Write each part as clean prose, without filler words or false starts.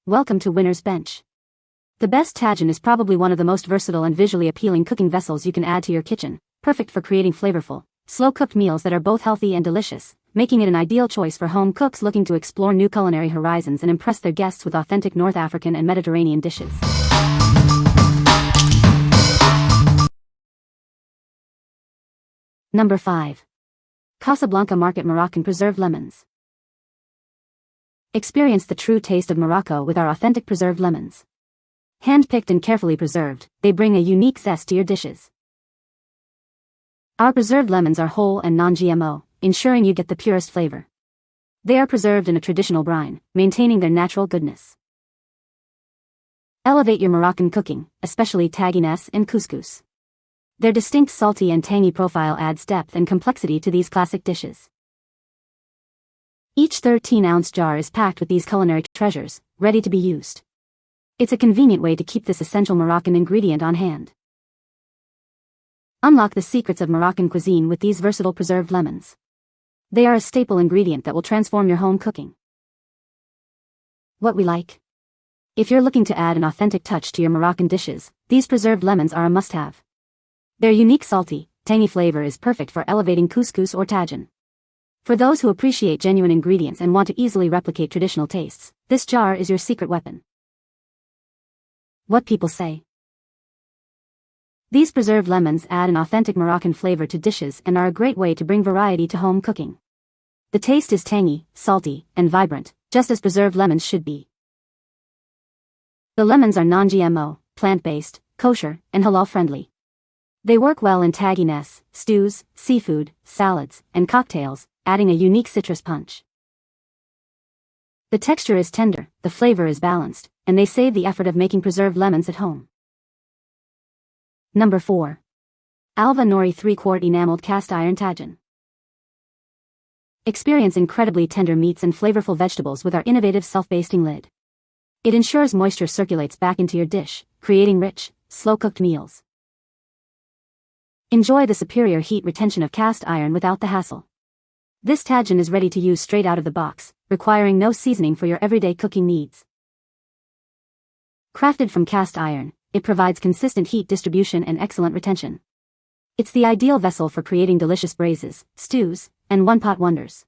Welcome to Winner's Bench. The best Tagine is probably one of the most versatile and visually appealing cooking vessels you can add to your kitchen, perfect for creating flavorful, slow-cooked meals that are both healthy and delicious, making it an ideal choice for home cooks looking to explore new culinary horizons and impress their guests with authentic North African and Mediterranean dishes. Number 5. Casablanca Market Moroccan Preserved Lemons. Experience the true taste of Morocco with our authentic preserved lemons. Hand-picked and carefully preserved, they bring a unique zest to your dishes. Our preserved lemons are whole and non-GMO, ensuring you get the purest flavor. They are preserved in a traditional brine, maintaining their natural goodness. Elevate your Moroccan cooking, especially tagines and couscous. Their distinct salty and tangy profile adds depth and complexity to these classic dishes. Each 13-ounce jar is packed with these culinary treasures, ready to be used. It's a convenient way to keep this essential Moroccan ingredient on hand. Unlock the secrets of Moroccan cuisine with these versatile preserved lemons. They are a staple ingredient that will transform your home cooking. What we like. If you're looking to add an authentic touch to your Moroccan dishes, these preserved lemons are a must-have. Their unique salty, tangy flavor is perfect for elevating couscous or tagine. For those who appreciate genuine ingredients and want to easily replicate traditional tastes, this jar is your secret weapon. What people say. These preserved lemons add an authentic Moroccan flavor to dishes and are a great way to bring variety to home cooking. The taste is tangy, salty, and vibrant, just as preserved lemons should be. The lemons are non-GMO, plant-based, kosher, and halal-friendly. They work well in tagines, stews, seafood, salads, and cocktails, adding a unique citrus punch. The texture is tender, the flavor is balanced, and they save the effort of making preserved lemons at home. Number 4. Alva Nori 3-quart Enameled Cast Iron Tagine. Experience incredibly tender meats and flavorful vegetables with our innovative self-basting lid. It ensures moisture circulates back into your dish, creating rich, slow-cooked meals. Enjoy the superior heat retention of cast iron without the hassle. This tagine is ready to use straight out of the box, requiring no seasoning for your everyday cooking needs. Crafted from cast iron, it provides consistent heat distribution and excellent retention. It's the ideal vessel for creating delicious braises, stews, and one-pot wonders.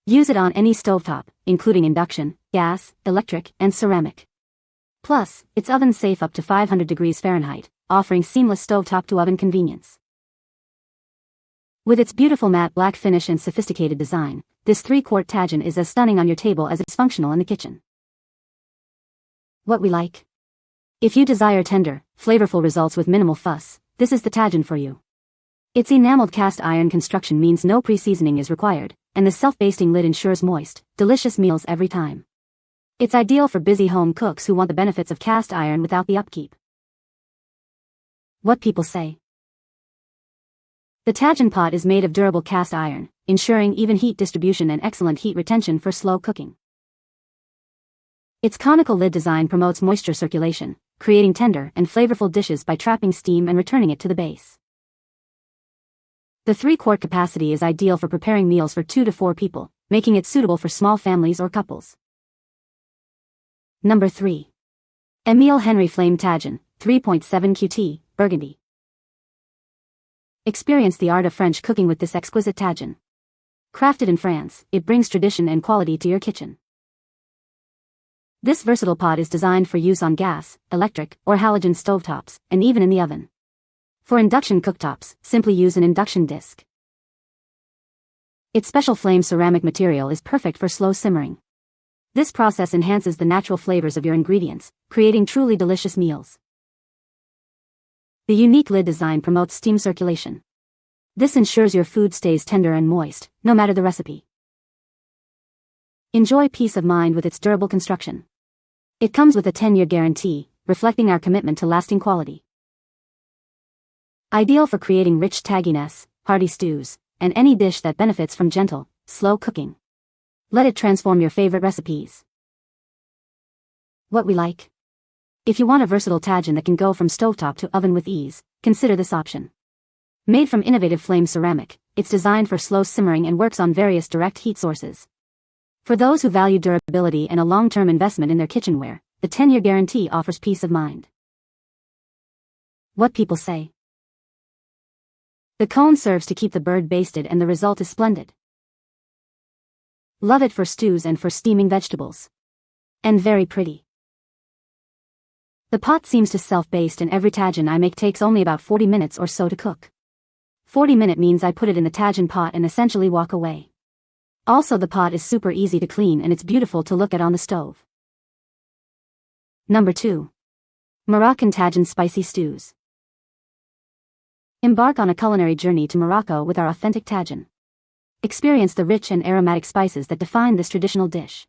Use it on any stovetop, including induction, gas, electric, and ceramic. Plus, it's oven-safe up to 500 degrees Fahrenheit, offering seamless stovetop-to-oven convenience. With its beautiful matte black finish and sophisticated design, this 3-quart tagine is as stunning on your table as it's functional in the kitchen. What we like. If you desire tender, flavorful results with minimal fuss, this is the tagine for you. Its enameled cast iron construction means no pre-seasoning is required, and the self-basting lid ensures moist, delicious meals every time. It's ideal for busy home cooks who want the benefits of cast iron without the upkeep. What people say. The tagine pot is made of durable cast iron, ensuring even heat distribution and excellent heat retention for slow cooking. Its conical lid design promotes moisture circulation, creating tender and flavorful dishes by trapping steam and returning it to the base. The 3-quart capacity is ideal for preparing meals for 2 to 4 people, making it suitable for small families or couples. Number 3. Emile Henry Flame Tagine, 3.7 QT, Burgundy. Experience the art of French cooking with this exquisite tagine. Crafted in France, it brings tradition and quality to your kitchen. This versatile pot is designed for use on gas, electric, or halogen stovetops, and even in the oven. For induction cooktops, simply use an induction disc. Its special flame ceramic material is perfect for slow simmering. This process enhances the natural flavors of your ingredients, creating truly delicious meals. The unique lid design promotes steam circulation. This ensures your food stays tender and moist, no matter the recipe. Enjoy peace of mind with its durable construction. It comes with a 10-year guarantee, reflecting our commitment to lasting quality. Ideal for creating rich tagines, hearty stews, and any dish that benefits from gentle, slow cooking. Let it transform your favorite recipes. What we like. If you want a versatile tagine that can go from stovetop to oven with ease, consider this option. Made from innovative flame ceramic, it's designed for slow simmering and works on various direct heat sources. For those who value durability and a long-term investment in their kitchenware, the 10-year guarantee offers peace of mind. What people say. The cone serves to keep the bird basted and the result is splendid. Love it for stews and for steaming vegetables. And very pretty. The pot seems to self-baste and every tagine I make takes only about 40 minutes or so to cook. 40-minute means I put it in the tagine pot and essentially walk away. Also the pot is super easy to clean and it's beautiful to look at on the stove. Number 2. Moroccan Tagine Spicy Stews. Embark on a culinary journey to Morocco with our authentic tagine. Experience the rich and aromatic spices that define this traditional dish.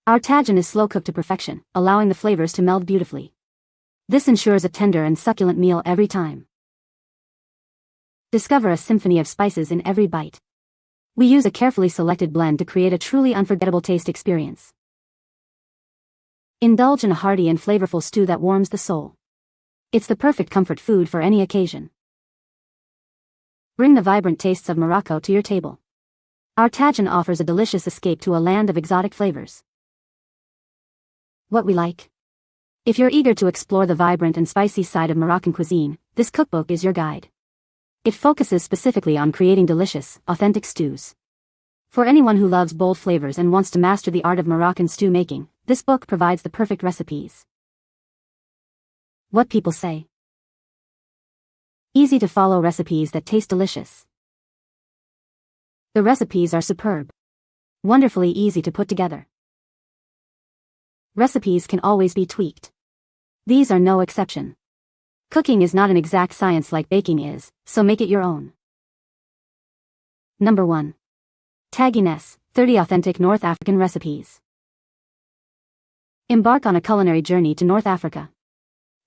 Our tagine is slow cooked to perfection, allowing the flavors to meld beautifully. This ensures a tender and succulent meal every time. Discover a symphony of spices in every bite. We use a carefully selected blend to create a truly unforgettable taste experience. Indulge in a hearty and flavorful stew that warms the soul. It's the perfect comfort food for any occasion. Bring the vibrant tastes of Morocco to your table. Our tagine offers a delicious escape to a land of exotic flavors. What we like. If you're eager to explore the vibrant and spicy side of Moroccan cuisine, this cookbook is your guide. It focuses specifically on creating delicious, authentic stews. For anyone who loves bold flavors and wants to master the art of Moroccan stew making, this book provides the perfect recipes. What people say. Easy to follow recipes that taste delicious. The recipes are superb. Wonderfully easy to put together. Recipes can always be tweaked. These are no exception. Cooking is not an exact science like baking is, so make it your own. Number 1. Tagines, 30 Authentic North African Recipes. Embark on a culinary journey to North Africa.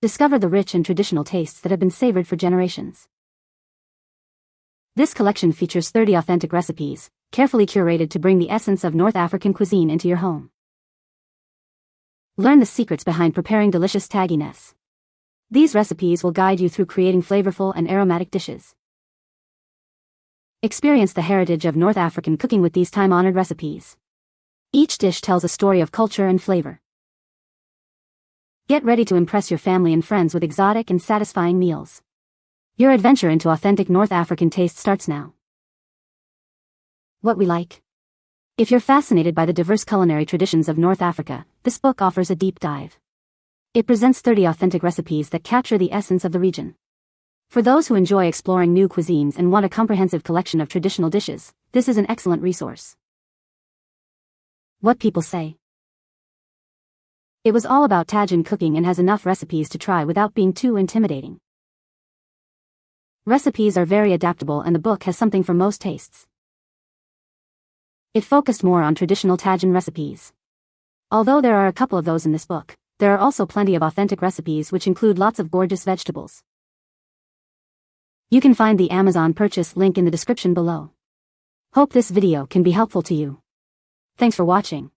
Discover the rich and traditional tastes that have been savored for generations. This collection features 30 authentic recipes, carefully curated to bring the essence of North African cuisine into your home. Learn the secrets behind preparing delicious tagines. These recipes will guide you through creating flavorful and aromatic dishes. Experience the heritage of North African cooking with these time-honored recipes. Each dish tells a story of culture and flavor. Get ready to impress your family and friends with exotic and satisfying meals. Your adventure into authentic North African taste starts now. What we like. If you're fascinated by the diverse culinary traditions of North Africa, this book offers a deep dive. It presents 30 authentic recipes that capture the essence of the region. For those who enjoy exploring new cuisines and want a comprehensive collection of traditional dishes, this is an excellent resource. What people say. It was all about tagine cooking and has enough recipes to try without being too intimidating. Recipes are very adaptable and the book has something for most tastes. It focused more on traditional tagine recipes. Although there are a couple of those in this book, there are also plenty of authentic recipes which include lots of gorgeous vegetables. You can find the Amazon purchase link in the description below. Hope this video can be helpful to you. Thanks for watching.